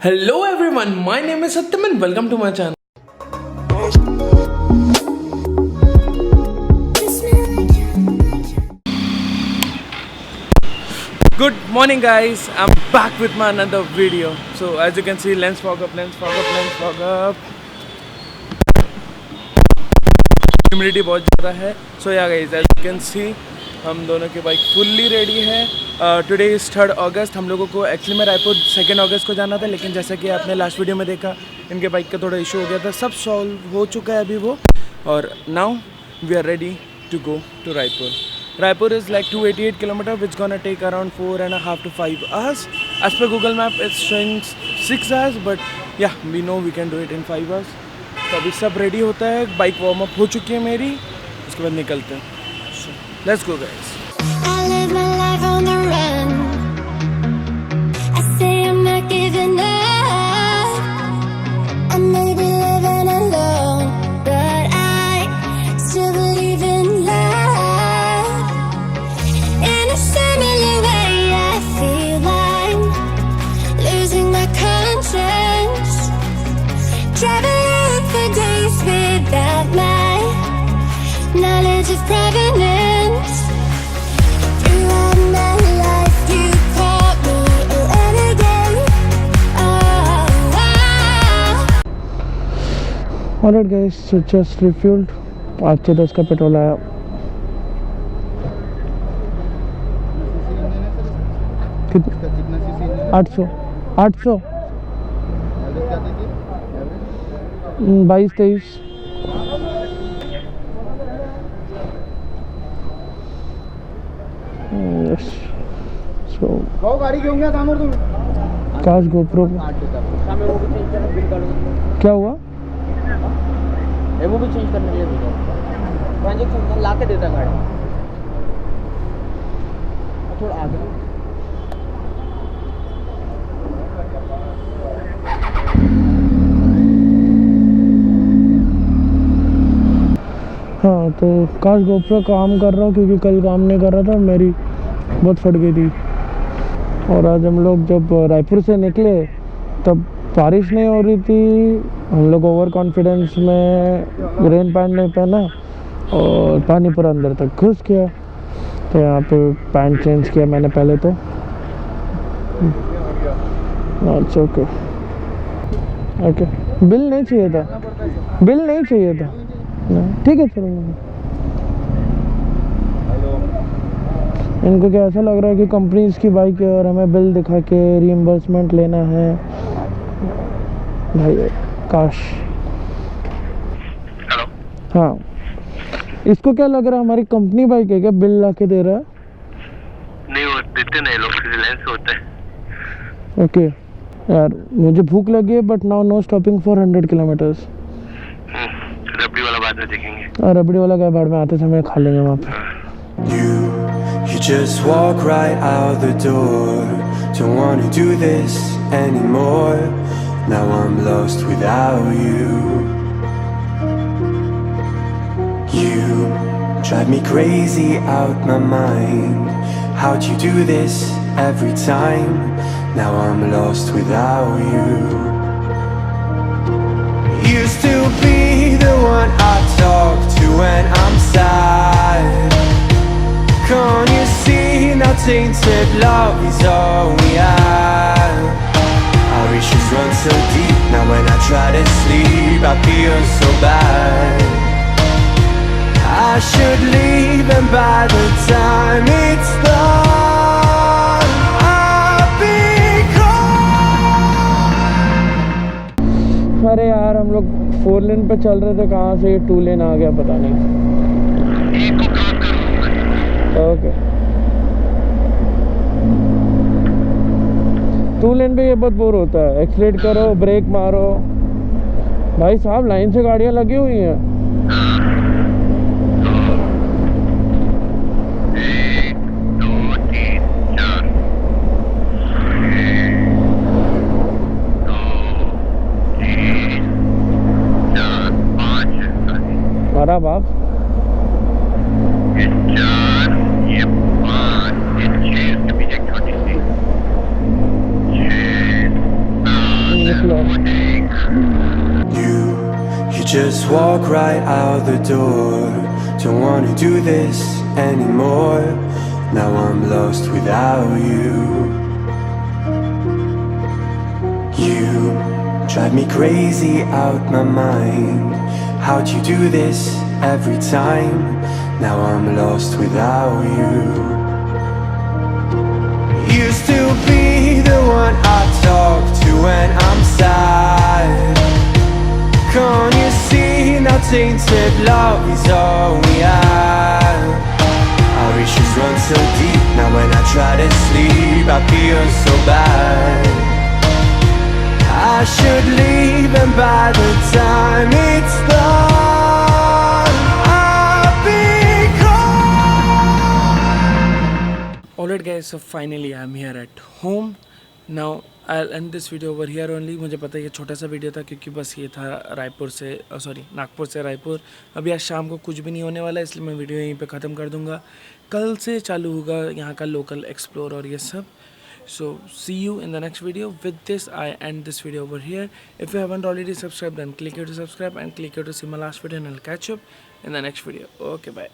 Hello everyone, my name is Satyam and welcome to my channel. Good morning guys, I'm back with my another video. So as you can see, lens fog up. Humidity बहुत ज़्यादा है. So yeah guys, as you can see, हम दोनों की bike fully ready है. Today is 3 अगस्त. हम लोगों को एक्चुअली में रायपुर 2 अगस्त को जाना था, लेकिन जैसा कि आपने लास्ट वीडियो में देखा, इनके बाइक का थोड़ा इशू हो गया था. सब सॉल्व हो चुका है अभी वो. और now we are ready to go to Raipur. Raipur is like 288 km, which gonna take around 4.5 to 5 hours. As per Google Map, it's showing 6 hours, but yeah, we know we can do it in 5 hours. तो अभी सब ready होता है, bike warm up हो चुकी है मेरी, उसके बाद निकलते हैं. So, let's go guys. I live my life on the run. I say I'm not giving up. I may be living alone, but I still believe in love. In a similar way, I feel I'm losing my conscience. Traveling for days without my knowledge of provenance. Throughout my life, you caught me a renegade. Oh, wow. Alright guys, so just refueled. 810 का petrol आया. कितना CC 800 22-23. Yes. So गाड़ी क्यों गया सामने तुम काश GoPro क्या हुआ? वो भी चेंज करने के लिए भेजा ट्रांजेक्शन ला के देता गाड़ी थोड़ा आगे. हाँ, तो काश गोप्रो काम कर रहा हूँ, क्योंकि कल काम नहीं कर रहा था, मेरी बहुत फट गई थी. और आज हम लोग जब रायपुर से निकले तब बारिश नहीं हो रही थी. हम लोग ओवर कॉन्फिडेंस में रेन पैंट नहीं पहना और पानी पूरा अंदर तक घुस गया. तो यहाँ पे पैंट चेंज किया मैंने पहले तो. अच्छा ओके. बिल नहीं चाहिए था. ठीक है चलो. इनको क्या ऐसा लग रहा है कि कंपनीज की बाइक है और हमें बिल दिखा के रीइंबर्समेंट लेना है. भाई काश. हेलो. हाँ, इसको क्या लग रहा है हमारी कंपनी बाइक है क्या, बिल ला के दे रहा है? नहीं वो देते नहीं, लोग फ्रीलांस होते हैं. ओके यार, मुझे भूख लगी है, but now no stopping for 100 kilometres. Rabri वाला बाद में देखेंगे. और रबड़ी वाला क्या, बाढ़ में आते समय खा लेंगे वहाँ पे. You just walk right out the door. Don't wanna do this anymore. Now I'm lost without you. You drive me crazy out my mind. How'd you do this every time? Now I'm lost without you. Used to be the one I talk to when I'm sad. Can't you see now tainted love is all we have? Our issues run so deep, now when I try to sleep I feel so bad. I should leave and by the time it's done I'll be gone. अरे यार, हम लोग 4 लेन पे चल रहे थे, कहाँ से ये 2 लेन आ गया पता नहीं. एक को क्रॉस कर लूंगा. ओके. 2 लेन पे ये बहुत बोर होता है. एक्सीलेरेट करो, ब्रेक मारो. भाई साहब, लाइन से गाड़ियाँ लगी हुई हैं. अरे बाप. ये 4, ये 5, ये 6 इसके पीछे 26. You just walk right out the door. Don't wanna do this anymore. Now I'm lost without you. You drive me crazy out my mind. How'd you do this every time? Now I'm lost without you. Used to be the one I talk to when I'm sad. Can't you see now tainted love is all we have? Our issues run so deep. Now when I try to sleep I feel so bad. I should leave, and by the time it's done I'll be gone. Alright guys, so finally I'm here at home. Now I'll end this video over here only. मुझे पता है ये छोटा सा video था क्योंकि बस ये था रायपुर से नागपुर से रायपुर. अभी आज शाम को कुछ भी नहीं होने वाला है, इसलिए मैं वीडियो यहीं पे ख़त्म कर दूँगा. कल से चालू होगा यहाँ का लोकल एक्सप्लोर और ये सब. So see you in the next video. With this I end this video over here. If you haven't already subscribed, then click here to subscribe and click here to see my last video, and I'll catch you up in the next video. Okay, bye.